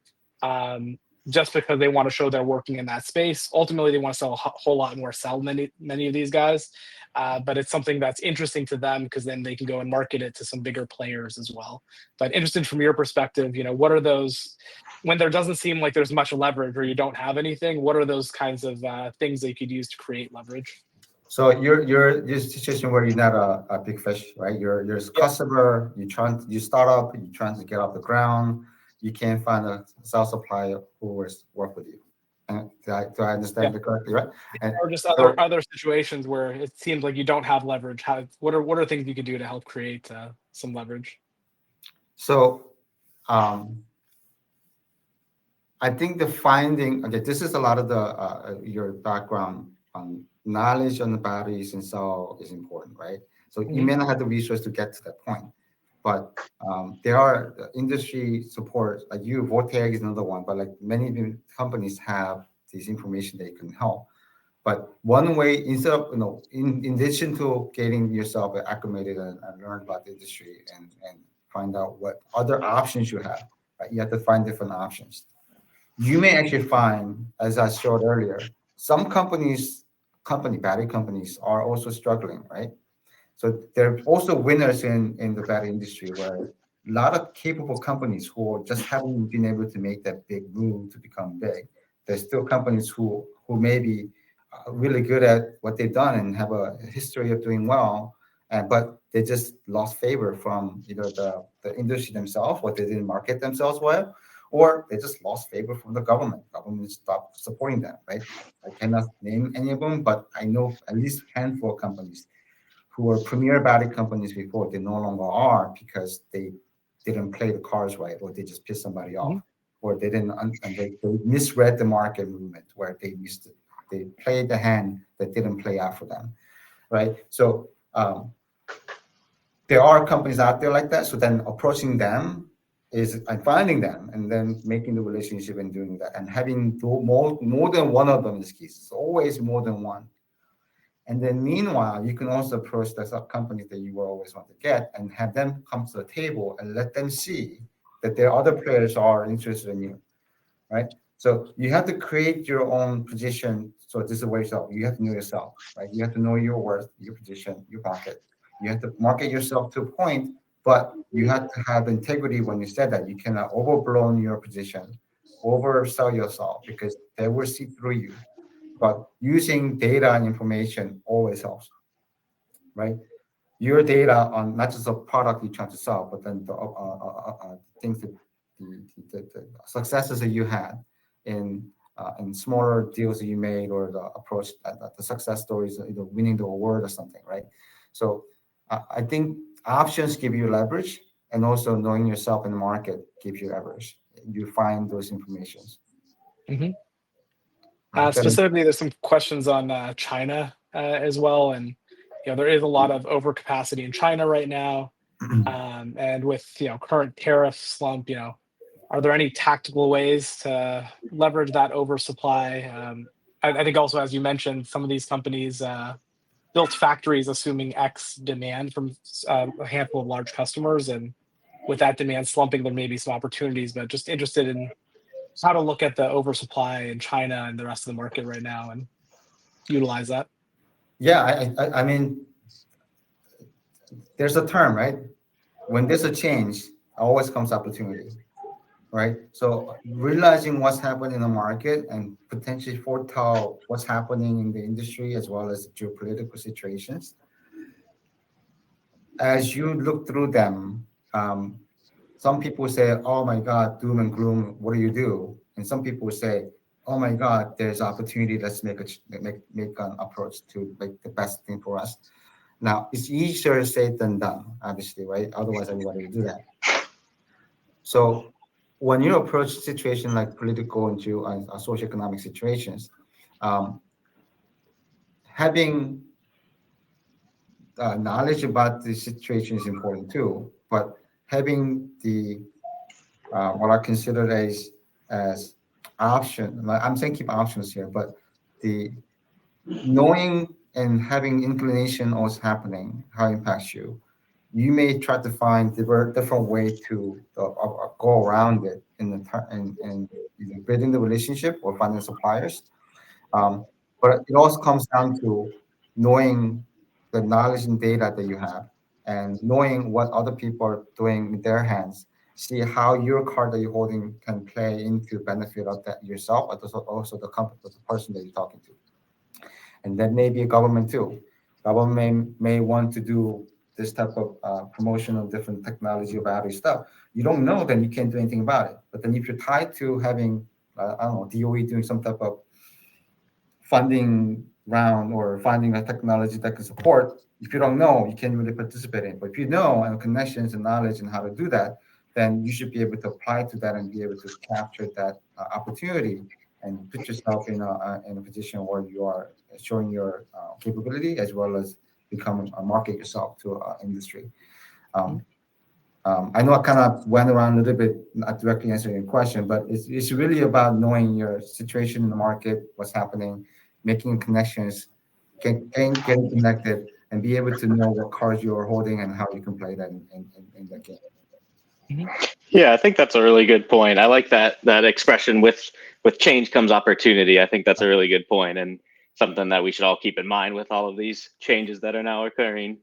just because they want to show they're working in that space. Ultimately, they want to sell a whole lot more, sell many of these guys, but it's something that's interesting to them because then they can go and market it to some bigger players as well. But interested from your perspective, what are those when there doesn't seem like there's much leverage or you don't have anything? What are those kinds of things that you could use to create leverage? So you're a situation where you're not a big fish, right? You're a Yep. customer. You start up. You're trying to get off the ground. You can't find a self supplier who will work with you. And do I Yeah. understand it correctly, right? And Or just so other situations where it seems like you don't have leverage. What are things you could do to help create some leverage? so um, I think the finding, okay, this is a lot of the your background on knowledge on the batteries and cell is important, right? So you Hmm. may not have the resource to get to that point, but there are industry support, like you, Vorteg is another one, but like many companies have this information they can help. But one way, instead of, in addition to getting yourself acclimated and learn about the industry and find out what other options you have, right? You have to find different options. You may actually find, as I showed earlier, some battery companies are also struggling, right? So there are also winners in the battery industry where a lot of capable companies who just haven't been able to make that big move to become big. There's still companies who may be really good at what they've done and have a history of doing well, but they just lost favor from either the industry themselves, or they didn't market themselves well, or they just lost favor from the government. Government stopped supporting them, right? I cannot name any of them, but I know at least a handful of companies who were premier battery companies before, they no longer are because they didn't play the cards right, or they just pissed somebody Hmm. off, or they didn't, and they misread the market movement, where they missed it. They played the hand that didn't play out for them, right? So there are companies out there like that. So then approaching them is and finding them and then making the relationship and doing that and having more than one of them is key. It's always more than one. And then meanwhile, you can also approach the sub companies that you will always want to get and have them come to the table and let them see that their other players are interested in you, right? So you have to create your own position. So this is where you have to know yourself, right? You have to know your worth, your position, your market. You have to market yourself to a point, but you have to have integrity when you said that. You cannot overblown your position, oversell yourself because they will see through you. But using data and information always helps, right? Your data on not just a product you're trying to sell, but then the things that the successes that you had in smaller deals that you made, or the approach, the success stories, winning the award or something, right? So I think options give you leverage, and also knowing yourself in the market gives you leverage. You find those informations, Hmm. right? Specifically, there's some questions on China as well, and there is a lot of overcapacity in China right now, and with current tariff slump, are there any tactical ways to leverage that oversupply? I think also, as you mentioned, some of these companies built factories assuming X demand from a handful of large customers, and with that demand slumping, there may be some opportunities. But just interested in how to look at the oversupply in China and the rest of the market right now and utilize that. Yeah, I mean, there's a term, right? When there's a change, always comes opportunity. right? So realizing what's happening in the market and potentially foretell what's happening in the industry as well as geopolitical situations. As you look through them, some people say, "Oh my God, doom and gloom. What do you do?" And some people say, "Oh my God, there's opportunity. Let's make an approach to make the best thing for us." Now, it's easier said than done, obviously, right? Otherwise, everybody would do that. So, when you approach situation like political and socioeconomic situations, um, having knowledge about the situation is important too. But having the what I consider as option, like I'm saying keep options here, but the knowing and having inclination on what's happening, how it impacts you, you may try to find different way to go around it in either building the relationship or finding suppliers. Um, but it also comes down to knowing the knowledge and data that you have and knowing what other people are doing with their hands. See how your card that you're holding can play into benefit of that yourself, but also the company, the person that you're talking to. And then maybe a government too. Government may want to do this type of promotion of different technology or battery stuff. You don't know, then you can't do anything about it. But then if you're tied to having, I don't know, DOE doing some type of funding round or finding a technology that can support, if you don't know, you can't really participate in it. But if you know and connections and knowledge and how to do that, then you should be able to apply to that and be able to capture that opportunity and put yourself in a position where you are showing your capability as well as become a market yourself to industry. Um, I know I kind of went around a little bit, not directly answering your question, but it's really about knowing your situation in the market, what's happening, making connections, getting connected, and be able to know what cards you are holding and how you can play that in that game. Mhm. Yeah, I think that's a really good point. I like that expression with change comes opportunity. I think that's a really good point and something that we should all keep in mind with all of these changes that are now occurring.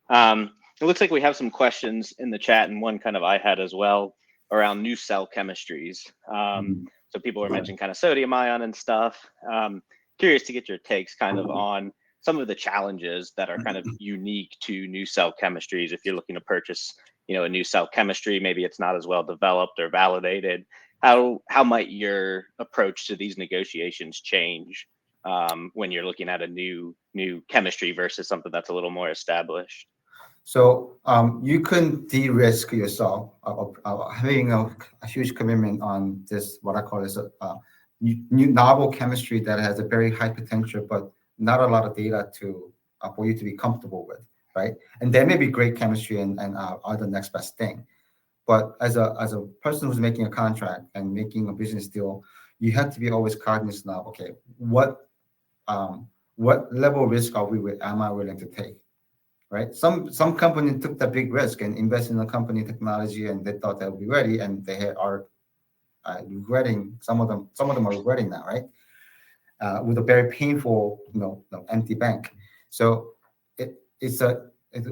It looks like we have some questions in the chat, and one kind of I had as well around new cell chemistries. Mhm. So people were mentioning kind of sodium ion and stuff. Curious to get your takes kind of on some of the challenges that are kind of unique to new cell chemistries. If you're looking to purchase, a new cell chemistry, maybe it's not as well developed or validated. How might your approach to these negotiations change when you're looking at a new chemistry versus something that's a little more established? So you can de-risk yourself of having a huge commitment on this, what I call is a new novel chemistry that has a very high potential, but not a lot of data to for you to be comfortable with, right? And there may be great chemistry and are the next best thing. But as a person who's making a contract and making a business deal, you have to be always cognizant of, okay, um, what level of risk am I willing to take? Right? Some company took the big risk and invested in a company technology, and they thought they would be ready, and are regretting. Some of them are regretting now, right? With a very painful, empty bank. So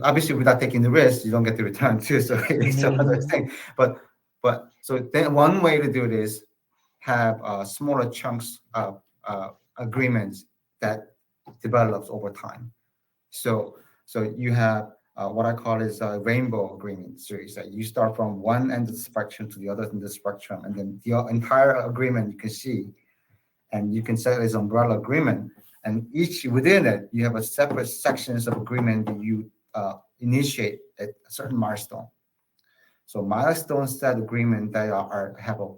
obviously without taking the risk, you don't get the return too. So it's another Mhm. thing. But so then one way to do it is have smaller chunks of agreements that develops over time. So you have what I call is a rainbow agreement series. That you start from one end of the spectrum to the other end of the spectrum, and then the entire agreement you can see, and you can set it as umbrella agreement. And each within it, you have a separate sections of agreement that you initiate at a certain milestone. So milestone set agreement that have a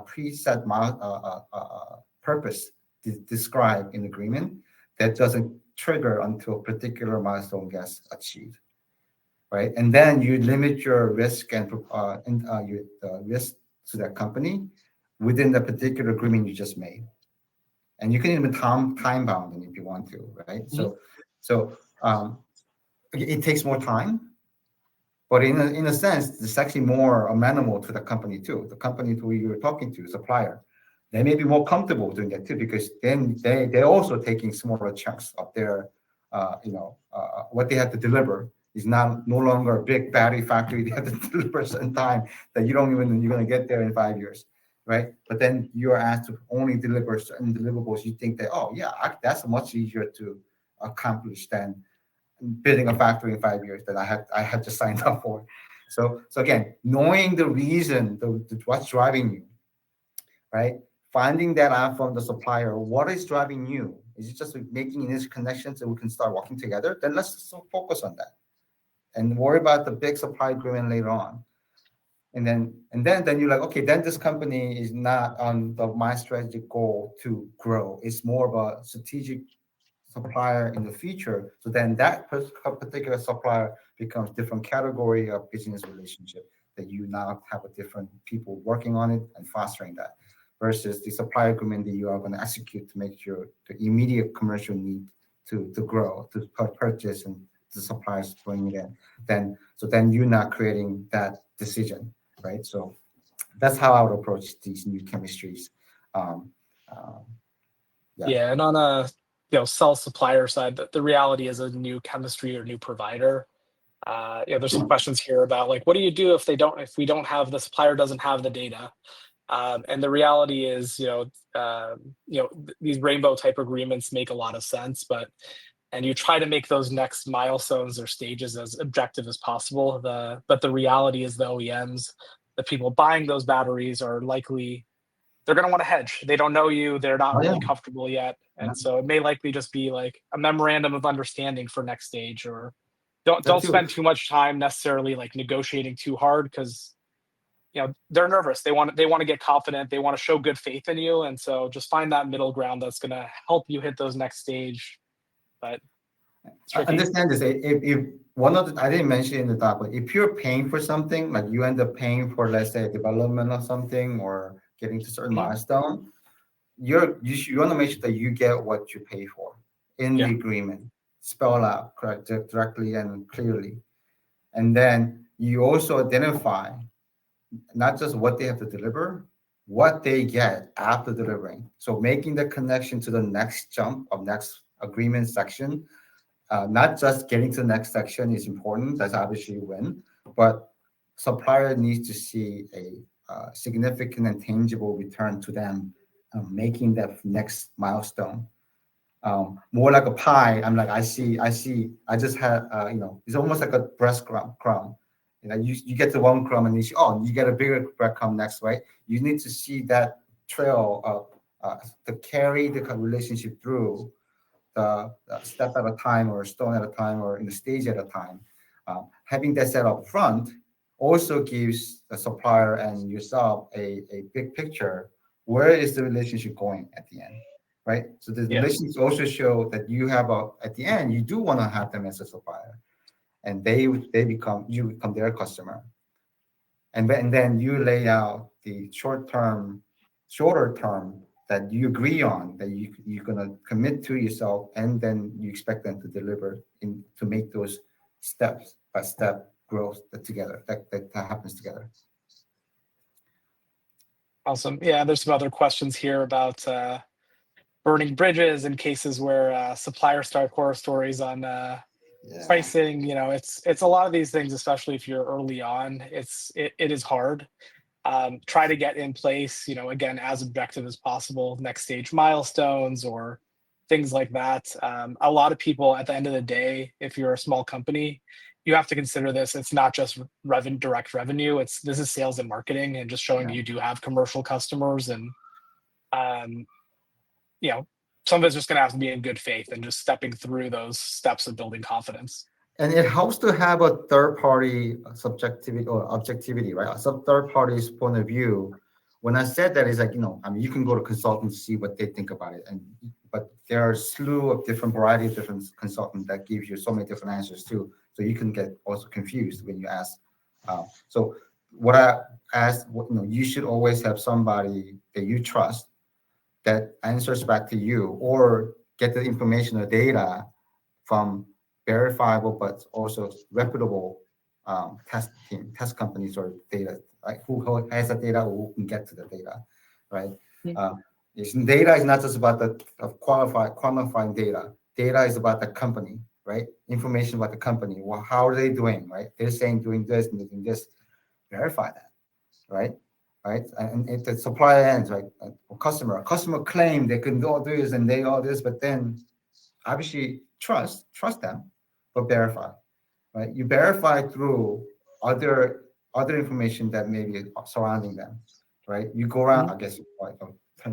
preset purpose described in agreement that doesn't trigger until a particular milestone gets achieved, right? And then you limit your risk and your risk to that company within the particular agreement you just made, and you can even time bound them if you want to, right? Mhm. So it takes more time, but in a sense, it's actually more amenable to the company too. The company who you're talking to, supplier, they may be more comfortable doing that too because then they're also taking smaller chunks of their, what they have to deliver It's not no longer a big battery factory they have to deliver a certain time that you don't even know you're going to get there in 5 years, right? But then you are asked to only deliver certain deliverables. You think that, oh yeah, that's much easier to accomplish than building a factory in 5 years that I had just signed up for. So again, knowing the reason, what's driving you, right? Finding that out from the supplier. What is driving you? Is it just making initial connections so we can start working together? Then let's just focus on that and worry about the big supply agreement later on. And then you're like, okay, then this company is not on my strategic goal to grow. It's more of a strategic supplier in the future. So then that particular supplier becomes different category of business relationship that you now have a different people working on it and fostering that versus the supply agreement that you are going to execute to make sure the immediate commercial need to grow, to purchase and the suppliers bring it in. Then you're not creating that decision, right? So that's how I would approach these new chemistries. Um, um, yeah. Yeah, and on a cell supplier side, the reality is a new chemistry or new provider. There's some questions here about like, what do you do if we don't have the supplier doesn't have the data? And the reality is, these rainbow type agreements make a lot of sense, and you try to make those next milestones or stages as objective as possible. But the reality is the OEMs, the people buying those batteries are likely they're going to want to hedge. They don't know you. They're not Oh, yeah. really comfortable yet. And so it may likely just be like a memorandum of understanding for next stage, or don't That's spend too much time necessarily like negotiating too hard because they're nervous. They want to get confident. They want to show good faith in you. And so just find that middle ground that's going to help you hit those next stage. But it's tricky. Understand this. If one of the, I didn't mention in the doc, but if you're paying for something, like you end up paying for, let's say, development of something or getting to a certain milestone, you want to make sure that you get what you pay for in the agreement, spell out directly and clearly, and then you also identify not just what they have to deliver, what they get after delivering. So making the connection to the next jump of next agreement section. Not just getting to the next section is important. That's obviously a win, but supplier needs to see a significant and tangible return to them, making that next milestone. More like a pie. I'm like, I see. I just had, it's almost like a breadcrumb. You get the one crumb and you see, oh, you get a bigger breadcrumb next, right? You need to see that trail of to carry the relationship through the step at a time or a stone at a time or in the stage at a time. Having that set up front also gives the supplier and yourself a big picture. Where is the relationship going at the end, right? So the relationships also show that you have at the end, you do want to have them as a supplier, and you become their customer. And then you lay out the shorter term that you agree on, that you're gonna commit to yourself, and then you expect them to deliver to make those steps by step growth together that happens together. Awesome. Yeah, there's some other questions here about burning bridges in cases where suppliers start horror stories on pricing. It's a lot of these things, especially if you're early on. It is hard. Try to get in place, again, as objective as possible, next stage milestones or things like that. A lot of people at the end of the day, if you're a small company, you have to consider this. It's not just direct revenue. This is sales and marketing and just showing you do have commercial customers. And, some of it's just going to have to be in good faith and just stepping through those steps of building confidence. And it helps to have a third-party subjectivity or objectivity, right? Some third party's point of view. When I said that, it's like, you can go to consultants to see what they think about it, but there are a slew of variety of different consultants that gives you so many different answers too. So you can get also confused when you ask. So what I asked, you should always have somebody that you trust that answers back to you, or get the information or data from verifiable but also reputable test companies or data, right? Who has the data or who can get to the data, right? Data is not just about the quantifying data. Data is about the company. right? Information about the company. Well, how are they doing, right? They're saying doing this and doing this. Verify that, right? Right? And if the supplier ends, right? A customer claim they can do all this and they all this, but then obviously trust them, but verify, right? You verify through other other information that may be surrounding them, right? You go around, Mhm. I guess, like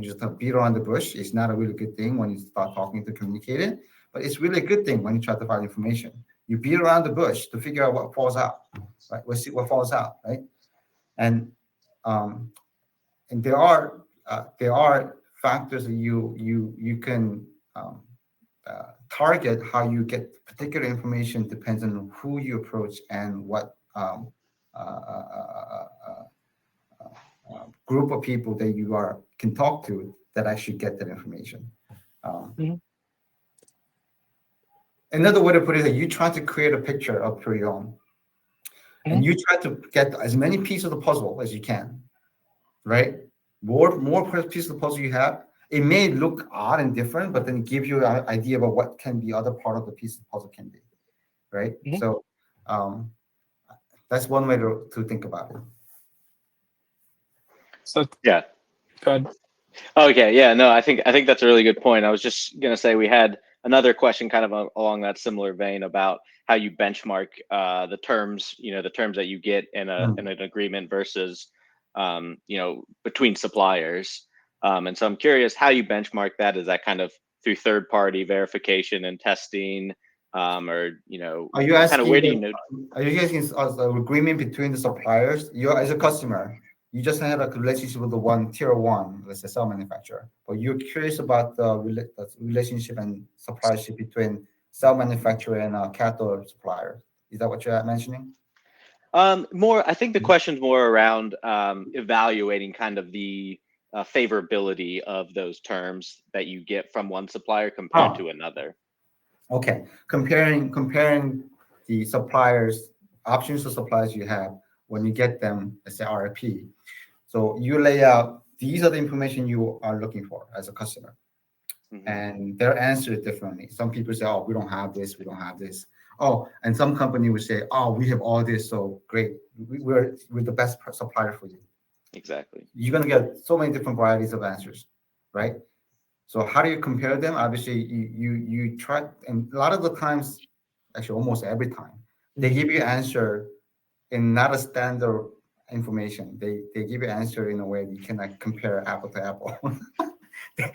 just a beat around the bush. It's not a really good thing when you start talking to communicate it, but it's really a good thing when you try to find information. You beat around the bush to figure out what falls out, right? We'll see what falls out, right? And um, and there are factors that you can target how you get particular information depends on who you approach and what uh, uh, uh, uh, group of people that you are can talk to that actually get that information. Um, Mhm. Another way to put it is that you try to create a picture of your own, and Mhm. you try to get as many pieces of the puzzle as you can, right? More pieces of the puzzle you have, it may look odd and different, but then give you an idea about what can be other part of the piece of the puzzle can be, right? Mhm. So um, that's one way to think about it. So Yeah. go ahead. Okay, yeah, no, I think that's a really good point. I was just gonna say we had another question kind of along that similar vein about how you benchmark the terms, the terms that you get in a Mm. in an agreement versus between suppliers. And so I'm curious how you benchmark that. Is that kind of through third party verification and testing, or Are you kind of where asking? do you know? Are you asking us an agreement between the suppliers? You as a customer, you just had a relationship with the one tier one, let's say cell manufacturer, but you're curious about the relationship and suppliership between cell manufacturer and cathode supplier. Is that what you're mentioning? More, I think the question's more around evaluating kind of the favorability of those terms that you get from one supplier compared Oh, to another. okay. Comparing the suppliers options of suppliers you have when you get them, let's say RFP. So you lay out these are the information you are looking for as a customer, Hmm. and their answer is differently. Some people say, "Oh, we don't have this, we don't have this." Oh, and some company would say, "Oh, we have all this, so great, we're the best supplier for you." Exactly. You're gonna get so many different varieties of answers, right? So how do you compare them? Obviously, you try, and a lot of the times, actually almost every time, they give you answer in not a standard information. They give you answer in a way you cannot compare apple to apple.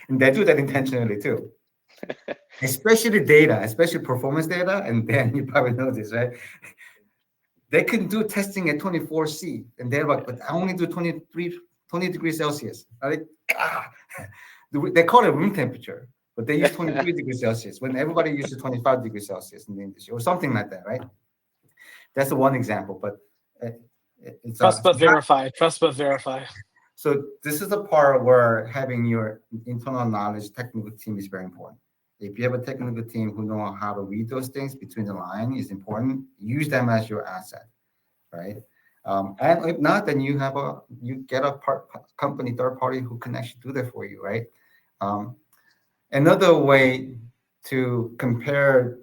And they do that intentionally too, especially data, especially performance data. And then you probably know this, right? They can do testing at 24C, and they're like, but I only do 20 degrees Celsius. Like, ah. They call it room temperature, but they use 23 degrees Celsius when everybody uses 25 degrees Celsius in the industry or something like that, right? That's the one example, but uh, it's Trust but not. verify. Trust but verify. So this is the part where having your internal knowledge, technical team is very important. If you have a technical team who know how to read those things between the line is important. Use them as your asset, right? And if not, then you get a company third party who can actually do that for you, right? Um, Another way to compare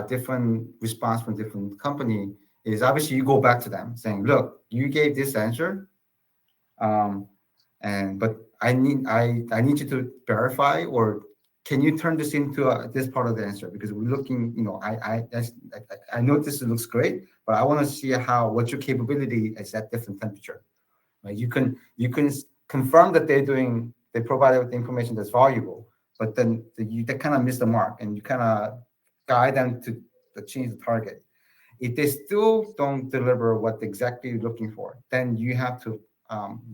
different response from different company is obviously you go back to them saying, "Look, you gave this answer, um, and but I need you to verify, or can you turn this into this part of the answer because we're looking, I know this looks great, but I want to see how what your capability is at different temperature, right? You can confirm that they provided with the information that's valuable, but then they kind of miss the mark, and you kind of guide them to change the target. If they still don't deliver what exactly you're looking for, then you have to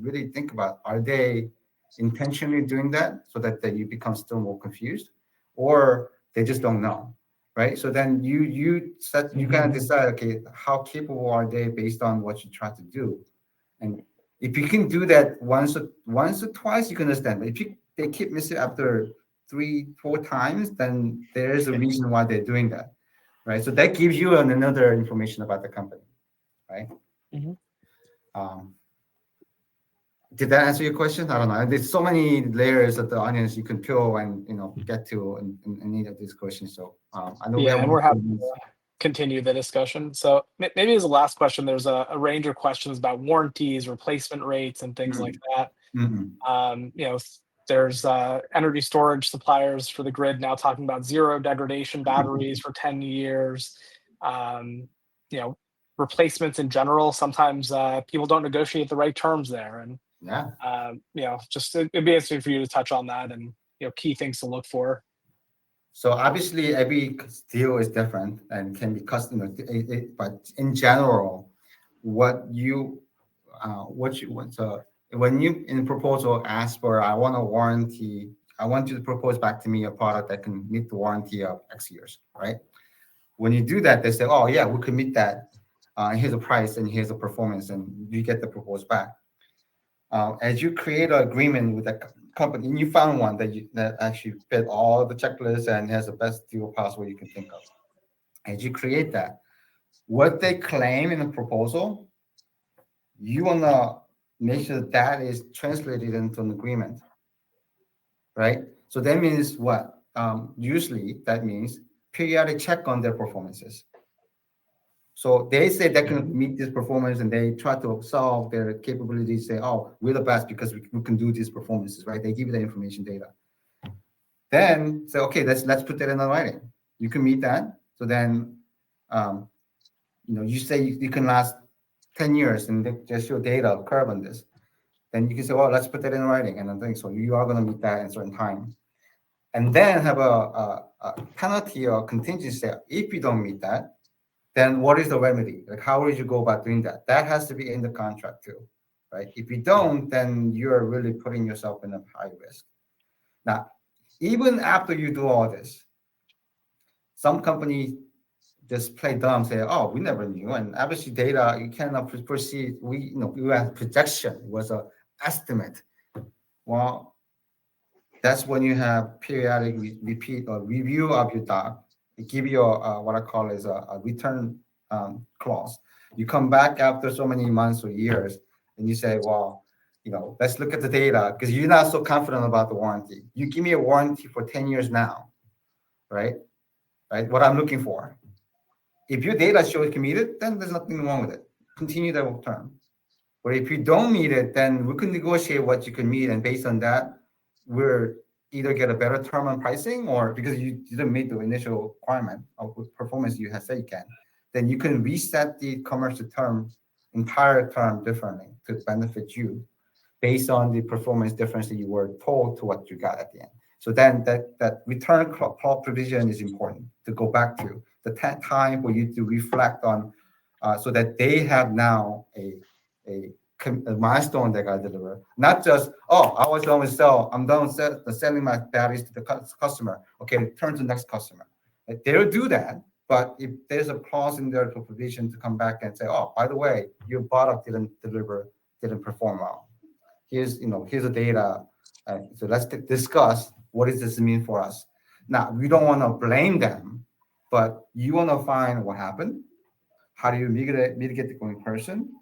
really think about, are they intentionally doing that so that you become still more confused, or they just don't know, right? So then you kind of decide, okay, how capable are they based on what you try to do, and if you can do that once or twice, you can understand. But if they keep missing after 3-4 times, then there's a reason why they're doing that, right? So that gives you another information about the company, right? Mhm. Um, Did that answer your question? I don't know. There's so many layers of the onions you can peel and get to in any of these questions. So I know we Yeah, have and one we're happy question. to continue the discussion. So maybe as a last question, there's a range of questions about warranties, replacement rates, and things like that. Mm-hmm. There's energy storage suppliers for the grid now talking about zero degradation batteries for 10 years. Um, you know, replacements in general. Sometimes people don't negotiate the right terms there, and Yeah. just it'd be interesting for you to touch on that and key things to look for. So obviously every deal is different and can be custom, but in general, what you want. So when you in proposal ask for, I want a warranty, I want you to propose back to me a product that can meet the warranty of X years, right? When you do that, they say, oh yeah, we can meet that. Here's a price and here's a performance, and you get the proposal back. As you create an agreement with a company, and you found one that actually fit all the checklists and has the best deal possible you can think of. As you create that, what they claim in the proposal, you wanna make sure that is translated into an agreement, right? So that means what? Usually that means periodic check on their performances. So they say they can meet this performance and they try to solve their capabilities, say, oh, we're the best because we can do these performances, right? They give you the information data. Then say, okay, let's put that in the writing. You can meet that. So then um, you say you can last 10 years and just your data curve on this. Then you can say, well, let's put that in writing. And I think so you are going to meet that in a certain time. And then have a penalty or contingency. If you don't meet that, then what is the remedy? Like, how would you go about doing that? That has to be in the contract too, right? If you don't, then you're really putting yourself in a high risk. Now, even after you do all this, some companies just play dumb, say, "Oh, we never knew," and obviously data you cannot proceed. We had projection was a estimate. Well, that's when you have periodic repeat or review of your doc. It give you what I call is a return clause. You come back after so many months or years, and you say, "Well, let's look at the data because you're not so confident about the warranty. You give me a warranty for 10 years now, right? Right? What I'm looking for. If your data shows you can meet it, then there's nothing wrong with it. Continue that term. But if you don't meet it, then we can negotiate what you can meet, and based on that, we're either get a better term on pricing, or because you didn't meet the initial requirement of performance you have said you can, then you can reset the commercial term, entire term differently to benefit you based on the performance difference that you were told to what you got at the end. So then that return clause provision is important to go back to the time for you to reflect on, so that they have now a milestone they got to deliver. Not just, oh, I was done with sell, I'm done with selling my batteries to the customer. Okay, turn to the next customer. Like, they'll do that, but if there's a clause in there for provision to come back and say, oh, by the way, your product didn't perform well. Here's the data. So let's discuss what does this mean for us. Now, we don't want to blame them, but you want to find what happened. How do you mitigate the going person,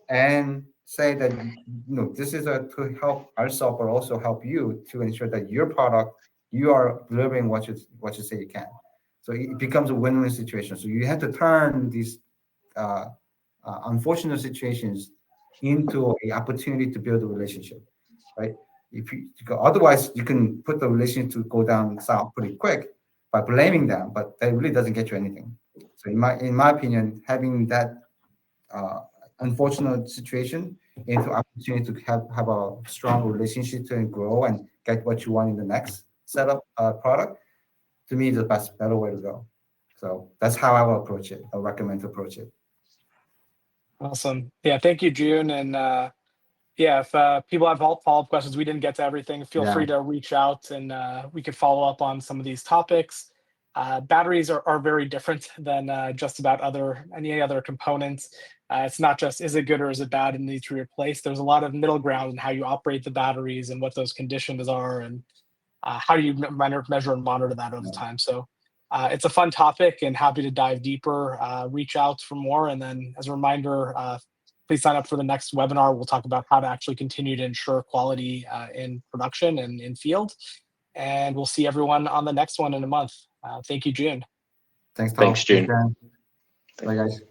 and say that this is to help ourselves, but also help you to ensure that your product, you are delivering what you say you can. So it becomes a win-win situation. So you have to turn these uh, unfortunate situations into an opportunity to build a relationship, right? If you otherwise, you can put the relationship to go down south pretty quick by blaming them, but that really doesn't get you anything. So in my opinion, having that uh, unfortunate situation into opportunity to have a strong relationship to grow and get what you want in the next setup product, to me is the better way to go. So that's how I will approach it. I recommend to approach it. Awesome. Yeah, thank you, June. And yeah, if people have follow-up questions, we didn't get to everything, feel Yeah. free to reach out and we could follow up on some of these topics. Batteries are very different than just about any other components. It's not just is it good or is it bad and needs to be replaced. There's a lot of middle ground in how you operate the batteries and what those conditions are, and how you measure and monitor that over Yeah. time. So it's a fun topic and happy to dive deeper. Reach out for more. And then as a reminder, please sign up for the next webinar. We'll talk about how to actually continue to ensure quality in production and in field. And we'll see everyone on the next one in a month. Thank you, June. Thanks, Tom. Thanks, June. Bye, guys.